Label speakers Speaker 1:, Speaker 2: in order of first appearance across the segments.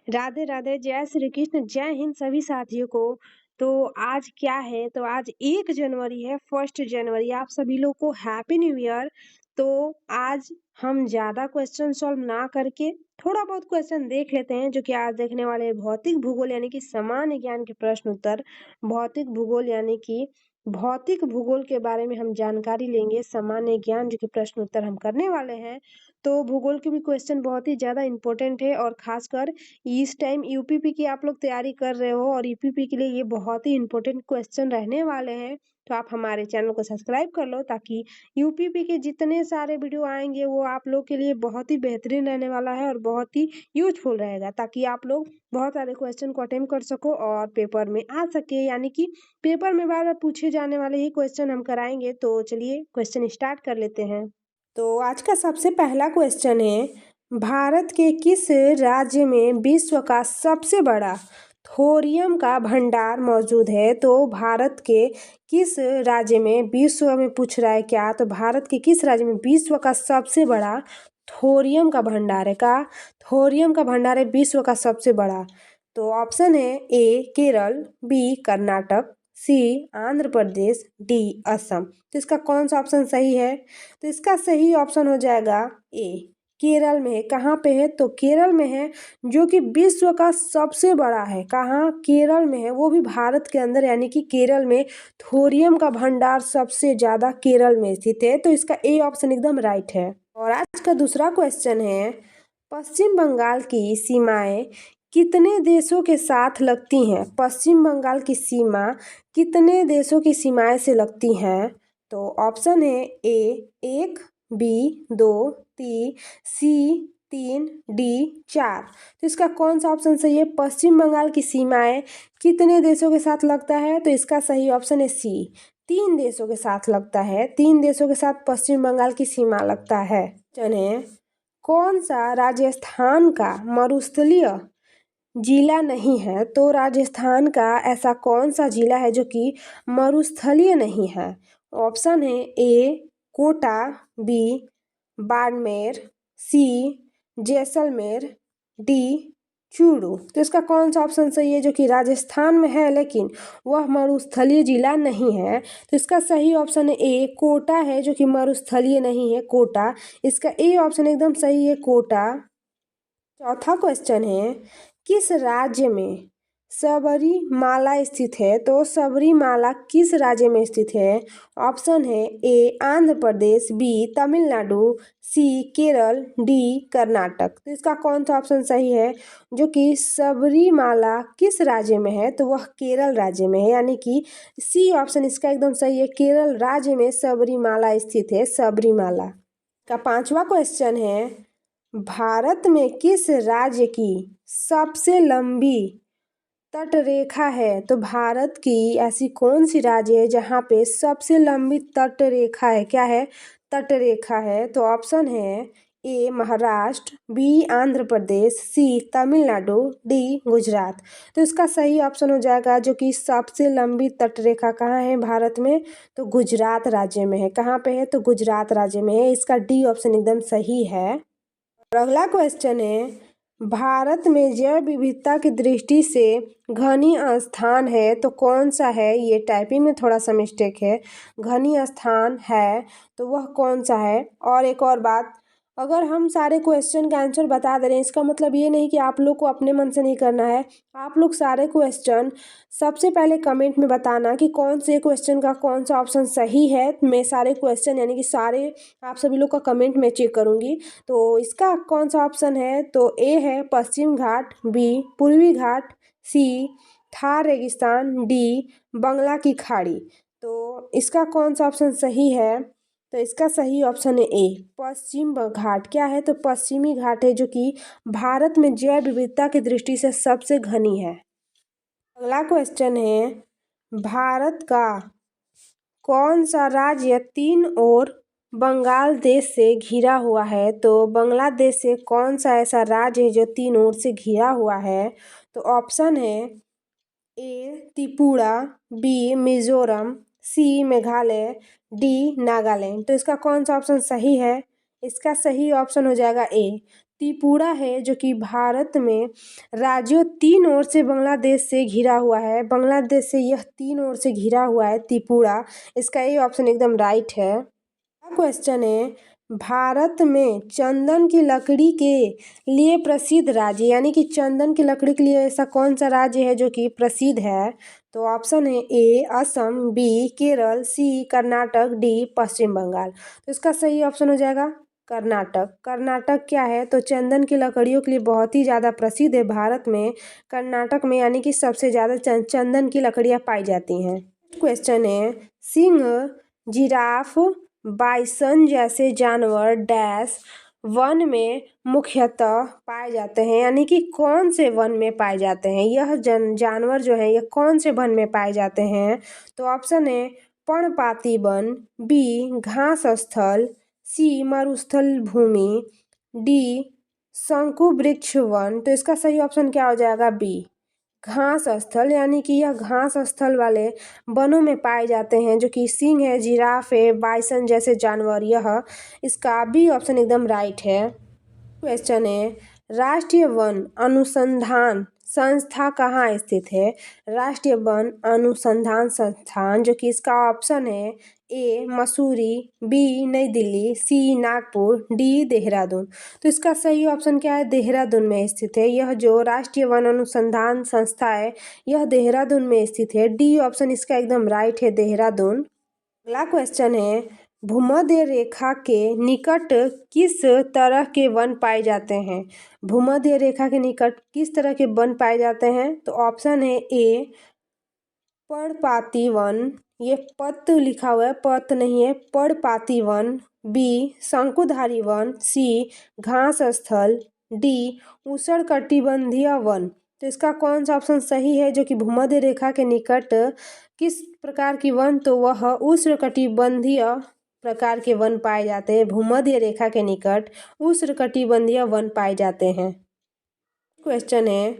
Speaker 1: राधे राधे, जय श्री कृष्ण, जय हिंद सभी साथियों को। तो आज क्या है, तो आज 1 जनवरी है, 1 जनवरी। आप सभी लोग को हैप्पी न्यू ईयर। तो आज हम ज्यादा क्वेश्चन सॉल्व ना करके थोड़ा बहुत क्वेश्चन देख लेते हैं, जो कि आज देखने वाले हैं भौतिक भूगोल यानी कि सामान्य ज्ञान के प्रश्न उत्तर। भौतिक भूगोल यानी कि भौतिक भूगोल के बारे में हम जानकारी लेंगे, सामान्य ज्ञान जो कि प्रश्न उत्तर हम करने वाले हैं। तो भूगोल के भी क्वेश्चन बहुत ही ज्यादा इंपॉर्टेंट है, और खासकर इस टाइम यूपीपी की आप लोग तैयारी कर रहे हो, और यूपीपी के लिए ये बहुत ही इंपॉर्टेंट क्वेश्चन रहने वाले हैं। तो आप हमारे चैनल को सब्सक्राइब कर लो, ताकि यूपीपी के जितने सारे वीडियो आएंगे वो आप लोग के लिए बहुत ही बेहतरीन रहने वाला है और बहुत ही यूजफुल रहेगा, ताकि आप लोग बहुत सारे क्वेश्चन को अटेम्प्ट कर सको और पेपर में आ सके। यानी कि पेपर में बार बार पूछे जाने वाले ही क्वेश्चन हम कराएंगे। तो चलिए क्वेश्चन स्टार्ट कर लेते हैं। तो आज का सबसे पहला क्वेश्चन है, भारत के किस राज्य में विश्व का सबसे बड़ा थोरियम का भंडार मौजूद है? तो भारत के किस राज्य में, विश्व में पूछ रहा है क्या, तो भारत के किस राज्य में विश्व का सबसे बड़ा थोरियम का भंडार है? का थोरियम का भंडार है विश्व का सबसे बड़ा। तो ऑप्शन है ए केरल, बी कर्नाटक, सी आंध्र प्रदेश, डी असम। तो इसका कौन सा ऑप्शन सही है? तो इसका सही ऑप्शन हो जाएगा ए, केरल में है। कहाँ पे है? तो केरल में है, जो कि विश्व का सबसे बड़ा है। कहाँ? केरल में है, वो भी भारत के अंदर, यानी कि केरल में थोरियम का भंडार सबसे ज्यादा केरल में स्थित है। तो इसका ए ऑप्शन एकदम राइट है। और आज का दूसरा क्वेश्चन है, पश्चिम बंगाल की सीमाएं कितने देशों के साथ लगती हैं? पश्चिम बंगाल की सीमा कितने देशों की सीमाएं से लगती हैं? तो ऑप्शन है ए 1, बी 2, सी 3, डी 4। तो इसका कौन सा ऑप्शन सही है? पश्चिम बंगाल की सीमाएं कितने देशों के साथ लगता है? तो इसका सही ऑप्शन है सी, 3 देशों के साथ लगता है। 3 देशों के साथ पश्चिम बंगाल की सीमा लगता है। चलिए, कौन सा राजस्थान का मरुस्थलीय जिला नहीं है? तो राजस्थान का ऐसा कौन सा जिला है जो कि मरुस्थलीय नहीं है? ऑप्शन है ए कोटा, बी बाड़मेर, सी जैसलमेर, डी चूरू। तो इसका कौन सा ऑप्शन सही है, जो कि राजस्थान में है लेकिन वह मरुस्थलीय जिला नहीं है? तो इसका सही ऑप्शन है ए कोटा है, जो कि मरुस्थलीय नहीं है, कोटा। इसका ए ऑप्शन एकदम सही है, कोटा। चौथा क्वेश्चन है, किस राज्य में सबरीमाला स्थित है? तो सबरीमाला किस राज्य में स्थित है? ऑप्शन है ए आंध्र प्रदेश, बी तमिलनाडु, सी केरल, डी कर्नाटक। तो इसका कौन सा ऑप्शन सही है, जो कि सबरीमाला किस राज्य में है? तो वह केरल राज्य में है, यानी कि सी ऑप्शन इसका एकदम सही है, केरल राज्य में सबरीमाला स्थित है, सबरीमाला। का पांचवा क्वेश्चन है, भारत में किस राज्य की सबसे लंबी तटरेखा है? तो भारत की ऐसी कौन सी राज्य है जहाँ पे सबसे लंबी तटरेखा है? क्या है? तटरेखा है। तो ऑप्शन है ए महाराष्ट्र, बी आंध्र प्रदेश, सी तमिलनाडु, डी गुजरात। तो इसका सही ऑप्शन हो जाएगा, जो कि सबसे लंबी तटरेखा कहाँ है भारत में? तो गुजरात राज्य में है। कहाँ पे है? तो गुजरात राज्य में है। इसका डी ऑप्शन एकदम सही है। और अगला क्वेश्चन है, भारत में जैव विविधता की दृष्टि से घनी स्थान है तो कौन सा है? ये टाइपिंग में थोड़ा सा मिस्टेक है, घनी स्थान है तो वह कौन सा है? और एक और बात, अगर हम सारे क्वेश्चन का आंसर बता दे रहे हैं, इसका मतलब ये नहीं कि आप लोग को अपने मन से नहीं करना है। आप लोग सारे क्वेश्चन सबसे पहले कमेंट में बताना कि कौन से क्वेश्चन का कौन सा ऑप्शन सही है। मैं सारे क्वेश्चन यानी कि सारे आप सभी लोग का कमेंट में चेक करूँगी। तो इसका कौन सा ऑप्शन है? तो ए है पश्चिम घाट, बी पूर्वी घाट, सी थार रेगिस्तान, डी बंगला की खाड़ी। तो इसका कौन सा ऑप्शन सही है? तो इसका सही ऑप्शन है ए पश्चिम घाट। क्या है? तो पश्चिमी घाट है, जो कि भारत में जैव विविधता की दृष्टि से सबसे घनी है। अगला क्वेश्चन है, भारत का कौन सा राज्य 3 ओर बंगाल देश से घिरा हुआ है? तो बांग्लादेश से कौन सा ऐसा राज्य है जो 3 ओर से घिरा हुआ है? तो ऑप्शन है ए त्रिपुरा, बी मिजोरम, सी मेघालय, डी नागालैंड। तो इसका कौन सा ऑप्शन सही है? इसका सही ऑप्शन हो जाएगा ए। त्रिपुरा है जो कि भारत में राज्यों 3 ओर से बांग्लादेश से घिरा हुआ है। बांग्लादेश से यह 3 ओर से घिरा हुआ है त्रिपुरा। इसका ए ऑप्शन एकदम राइट है। क्वेश्चन है, भारत में चंदन की लकड़ी के लिए प्रसिद्ध राज्य, यानी कि चंदन की लकड़ी के लिए ऐसा कौन सा राज्य है जो कि प्रसिद्ध है? तो ऑप्शन है ए असम, बी केरल, सी कर्नाटक, डी पश्चिम बंगाल। तो इसका सही ऑप्शन हो जाएगा कर्नाटक। कर्नाटक क्या है? तो चंदन की लकड़ियों के लिए बहुत ही ज़्यादा प्रसिद्ध है भारत में, कर्नाटक में, यानी कि सबसे ज़्यादा चंदन की लकड़ियाँ पाई जाती हैं। क्वेश्चन है, सिंह, जिराफ, बाइसन जैसे जानवर डैश वन में मुख्यतः पाए जाते हैं, यानी कि कौन से वन में पाए जाते हैं? यह जानवर जो है यह कौन से वन में पाए जाते हैं? तो ऑप्शन है पर्णपाती वन, बी घास स्थल, सी मरुस्थल भूमि, डी शंकु वृक्ष वन। तो इसका सही ऑप्शन क्या हो जाएगा? बी घास स्थल, यानी कि यह घास स्थल वाले वनों में पाए जाते हैं, जो कि सिंह है, जिराफ है, बाइसन जैसे जानवर। यह इसका बी ऑप्शन एकदम राइट है। क्वेश्चन है, राष्ट्रीय वन अनुसंधान संस्था कहाँ स्थित है? राष्ट्रीय वन अनुसंधान संस्थान, जो कि इसका ऑप्शन है ए मसूरी, बी नई दिल्ली, सी नागपुर, डी देहरादून। तो इसका सही ऑप्शन क्या है? देहरादून में स्थित है। यह जो राष्ट्रीय वन अनुसंधान संस्था है यह देहरादून में स्थित है। डी ऑप्शन इसका एकदम राइट है, देहरादून। अगला क्वेश्चन है, भूमध्य रेखा के निकट किस तरह के वन पाए जाते हैं? भूमध्य रेखा के निकट किस तरह के वन पाए जाते हैं? तो ऑप्शन है ए पर्णपाती वन, ये पत लिखा हुआ है, पत नहीं है, पर्णपाती वन, बी शंकुधारी वन, सी घास स्थल, डी उष्णकटिबंधीय वन। तो इसका कौन सा ऑप्शन सही है जो कि भूमध्य रेखा के निकट किस प्रकार की वन? तो वह उष्णकटिबंधीय प्रकार के वन पाए जाते हैं। भूमध्य रेखा के निकट उष्णकटिबंधीय वन पाए जाते हैं। क्वेश्चन है,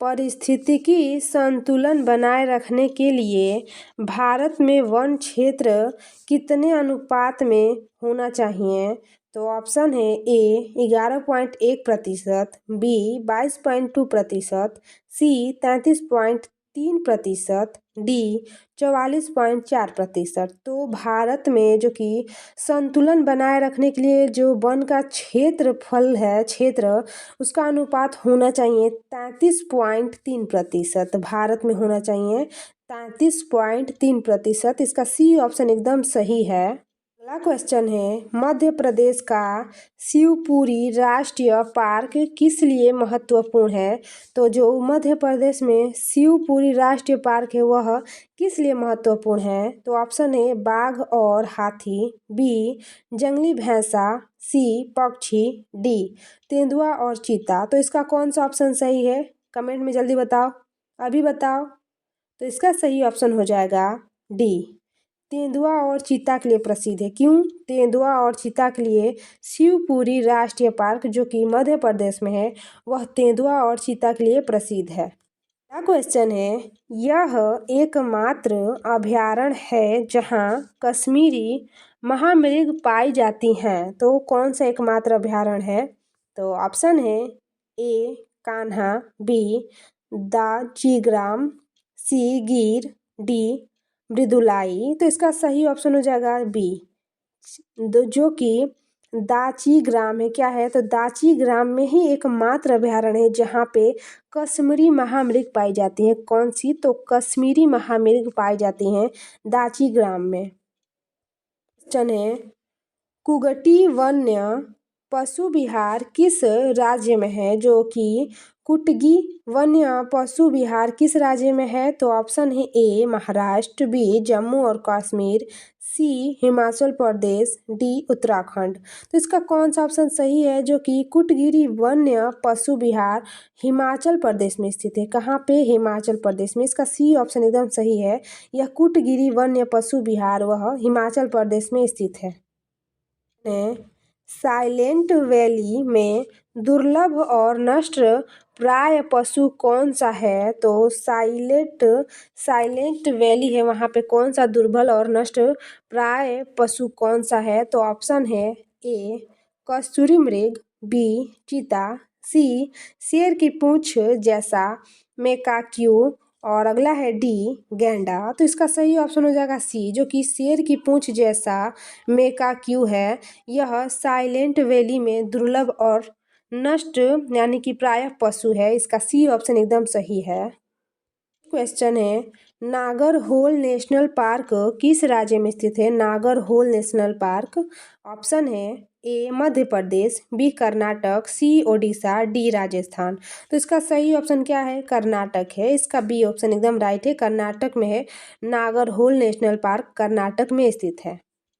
Speaker 1: पारिस्थितिकी संतुलन बनाए रखने के लिए भारत में वन क्षेत्र कितने अनुपात में होना चाहिए? तो ऑप्शन है ए 11.1%, बी 22.2%, सी 33.3%, डी 44.4%। तो भारत में जो कि संतुलन बनाए रखने के लिए जो वन का क्षेत्रफल है, क्षेत्र, उसका अनुपात होना चाहिए 33.3%। भारत में होना चाहिए 33.3%। इसका सी ऑप्शन एकदम सही है। अगला क्वेश्चन है, मध्य प्रदेश का शिवपुरी राष्ट्रीय पार्क किस लिए महत्वपूर्ण है? तो जो मध्य प्रदेश में शिवपुरी राष्ट्रीय पार्क है वह किस लिए महत्वपूर्ण है? तो ऑप्शन है बाघ और हाथी, बी जंगली भैंसा, सी पक्षी, डी तेंदुआ और चीता। तो इसका कौन सा ऑप्शन सही है? कमेंट में जल्दी बताओ, अभी बताओ। तो इसका सही ऑप्शन हो जाएगा डी तेंदुआ और चीता के लिए प्रसिद्ध है। क्यों? तेंदुआ और चीता के लिए शिवपुरी राष्ट्रीय पार्क जो कि मध्य प्रदेश में है वह तेंदुआ और चीता के लिए प्रसिद्ध है। अगला क्वेश्चन है, यह एकमात्र अभयारण्य है जहां कश्मीरी महामृग पाई जाती हैं। तो कौन सा एकमात्र अभयारण्य है? तो ऑप्शन है ए कान्हा, बी दाजीग्राम, सी गिर, डी मृदुलाई। तो इसका सही ऑप्शन हो जाएगा बी जो कि दाची ग्राम है। क्या है? तो दाची ग्राम में ही एकमात्र अभयारण्य है जहाँ पे कश्मीरी महामृग पाई जाती है। कौन सी? तो कश्मीरी महामृग पाई जाती हैं दाची ग्राम में। क्वेश्चन है, कुगटी वन्य पशु विहार किस राज्य में है? जो कि कुटगी वन्य पशु विहार किस राज्य में है? तो ऑप्शन है ए महाराष्ट्र, बी जम्मू और कश्मीर, सी हिमाचल प्रदेश, डी उत्तराखंड। तो इसका कौन सा ऑप्शन सही है जो कि कुटगिरी वन्य पशु विहार हिमाचल प्रदेश में स्थित है? कहाँ पे? हिमाचल प्रदेश में। इसका सी ऑप्शन एकदम सही है। यह कुटगिरी वन्य पशु विहार वह हिमाचल प्रदेश में स्थित है। साइलेंट वैली में दुर्लभ और नष्ट प्राय पशु कौन सा है? तो साइलेंट वैली है, वहाँ पे कौन सा दुर्लभ और नष्ट प्राय पशु कौन सा है? तो ऑप्शन है ए कस्तूरी मृग, बी चीता, सी शेर की पूंछ जैसा मेकाक्यू और अगला है डी गैंडा। तो इसका सही ऑप्शन हो जाएगा सी, जो कि शेर की पूंछ जैसा मेकाक्यू है। यह साइलेंट वैली में दुर्लभ और नष्ट यानी कि प्रायः पशु है। इसका सी ऑप्शन एकदम सही है। क्वेश्चन है, नागरहोल नेशनल पार्क किस राज्य में स्थित है? Nagarhole national park. ऑप्शन है ए मध्य प्रदेश, बी कर्नाटक, सी ओडिशा, डी राजस्थान। तो इसका सही ऑप्शन क्या है? कर्नाटक है। इसका बी ऑप्शन एकदम राइट है, कर्नाटक में है। नागरहोल नेशनल पार्क कर्नाटक में स्थित है।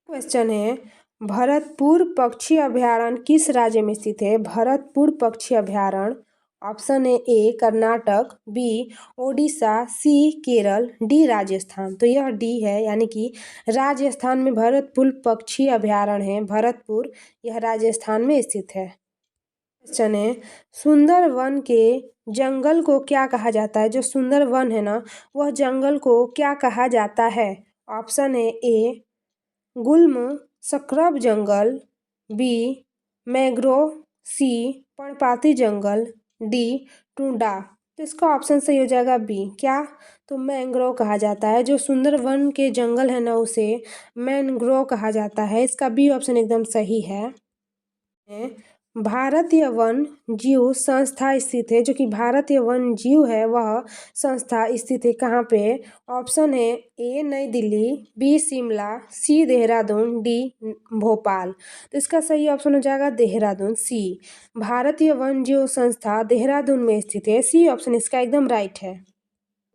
Speaker 1: क्वेश्चन है, भरतपुर पक्षी अभयारण्य किस राज्य में स्थित है? भरतपुर पक्षी अभयारण्य। ऑप्शन है ए कर्नाटक, बी ओडिशा, सी केरल, डी राजस्थान। तो यह डी है, यानी कि राजस्थान में भरतपुर पक्षी अभयारण्य है। भरतपुर यह राजस्थान में स्थित है। क्वेश्चन है, सुंदरवन के जंगल को क्या कहा जाता है? जो सुंदरवन है ना, वह जंगल को क्या कहा जाता है? ऑप्शन है ए गुल्म स्क्रब जंगल, बी मैंग्रोव, सी पर्णपाती जंगल, डी टुंडा। तो इसका ऑप्शन सही हो जाएगा बी। क्या? तो मैंग्रोव कहा जाता है। जो सुंदरवन के जंगल है ना, उसे मैंग्रोव कहा जाता है। इसका बी ऑप्शन एकदम सही है। भारतीय वन जीव संस्था स्थित है। जो कि भारतीय वन जीव है, वह संस्था स्थित है कहाँ पे? ऑप्शन है ए नई दिल्ली, बी शिमला, सी देहरादून, डी भोपाल। तो इसका सही ऑप्शन हो जाएगा देहरादून, सी। भारतीय वन जीव संस्था देहरादून में स्थित है। सी ऑप्शन इसका एकदम राइट है।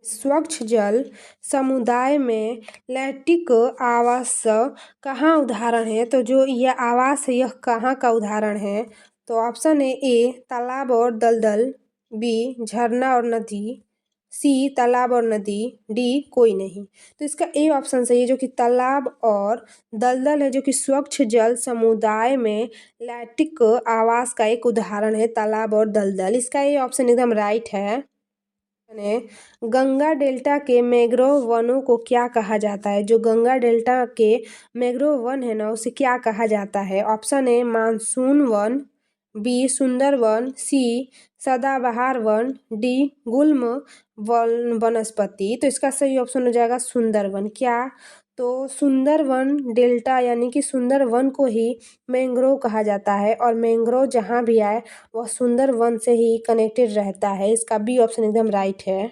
Speaker 1: स्वच्छ जल समुदाय में लैक्टिक आवास कहाँ उदाहरण है? तो जो यह आवास है, यह कहाँ का उदाहरण है? तो ऑप्शन है ए तालाब और दलदल, बी झरना और नदी, सी तालाब और नदी, डी कोई नहीं। तो इसका ए ऑप्शन सही है, जो कि तालाब और दलदल है, जो कि स्वच्छ जल समुदाय में लैक्टिक आवास का एक उदाहरण है, तालाब और दलदल। इसका ए ऑप्शन एकदम राइट है। गंगा डेल्टा के मैंग्रोव वनों को क्या कहा जाता है? जो गंगा डेल्टा के मैंग्रोव वन है ना, उसे क्या कहा जाता है? ऑप्शन है मानसून वन, बी सुंदर वन, सी सदाबहार वन, डी गुल्म वन वनस्पति। तो इसका सही ऑप्शन हो जाएगा सुंदरवन। क्या? तो सुंदरवन डेल्टा यानी कि सुंदरवन को ही मैंग्रोव कहा जाता है, और मैंग्रोव जहाँ भी आए वह सुंदरवन से ही कनेक्टेड रहता है। इसका बी ऑप्शन एकदम राइट है।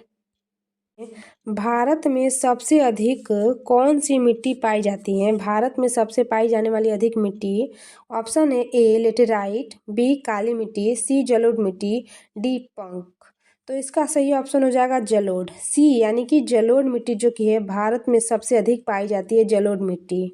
Speaker 1: भारत में सबसे अधिक कौन सी मिट्टी पाई जाती है? भारत में सबसे पाई जाने वाली अधिक मिट्टी। ऑप्शन है ए लेटेराइट, बी काली मिट्टी, सी जलोढ़ मिट्टी, डी पंख। तो इसका सही ऑप्शन हो जाएगा जलोढ़, सी। यानी कि जलोढ़ मिट्टी जो कि है भारत में सबसे अधिक पाई जाती है, जलोढ़ मिट्टी।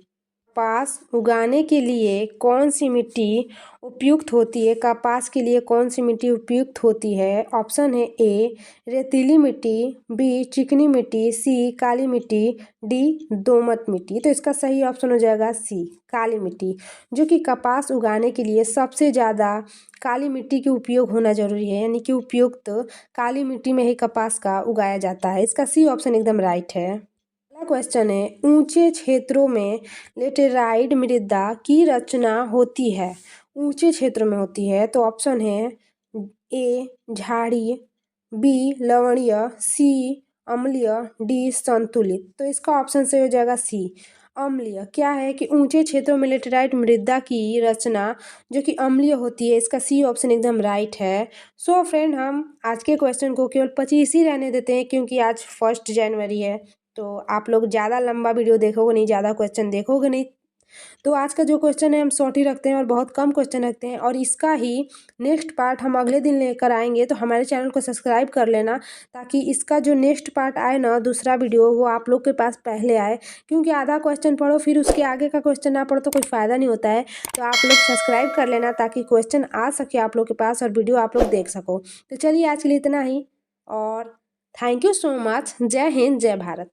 Speaker 1: कपास उगाने के लिए कौन सी मिट्टी उपयुक्त होती है? कपास के लिए कौन सी मिट्टी उपयुक्त होती है? ऑप्शन है ए रेतीली मिट्टी, बी चिकनी मिट्टी, सी काली मिट्टी, डी दोमट मिट्टी। तो इसका सही ऑप्शन हो जाएगा सी काली मिट्टी, जो कि कपास उगाने के लिए सबसे ज़्यादा काली मिट्टी के उपयोग होना जरूरी है, यानी कि उपयुक्त काली मिट्टी में ही कपास का उगाया जाता है। इसका सी ऑप्शन एकदम राइट है। अगला क्वेश्चन है, ऊंचे क्षेत्रों में लेटेराइट मृदा की रचना होती है? ऊंचे क्षेत्र में होती है। तो ऑप्शन है ए झाड़ी, बी लवणीय, सी अम्लीय, डी संतुलित। तो इसका ऑप्शन सही हो जाएगा सी अम्लीय। क्या है कि ऊंचे क्षेत्रों में लेटेराइट मृदा की रचना जो कि अम्लीय होती है। इसका सी ऑप्शन एकदम राइट है। सो फ्रेंड, हम आज के क्वेश्चन को केवल 25 ही रहने देते हैं, क्योंकि आज 1 जनवरी है। तो आप लोग ज़्यादा लंबा वीडियो देखोगे नहीं, ज़्यादा क्वेश्चन देखोगे नहीं। तो आज का जो क्वेश्चन है हम शॉर्ट ही रखते हैं और बहुत कम क्वेश्चन रखते हैं, और इसका ही नेक्स्ट पार्ट हम अगले दिन लेकर आएंगे। तो हमारे चैनल को सब्सक्राइब कर लेना, ताकि इसका जो नेक्स्ट पार्ट आए ना, दूसरा वीडियो, वो आप लोग के पास पहले आए। क्योंकि आधा क्वेश्चन पढ़ो फिर उसके आगे का क्वेश्चन ना पढ़ो तो कोई फ़ायदा नहीं होता है। तो आप लोग सब्सक्राइब कर लेना, ताकि क्वेश्चन आ सके आप लोग के पास और वीडियो आप लोग देख सको। तो चलिए आज के लिए इतना ही, और थैंक यू सो मच। जय हिंद, जय भारत।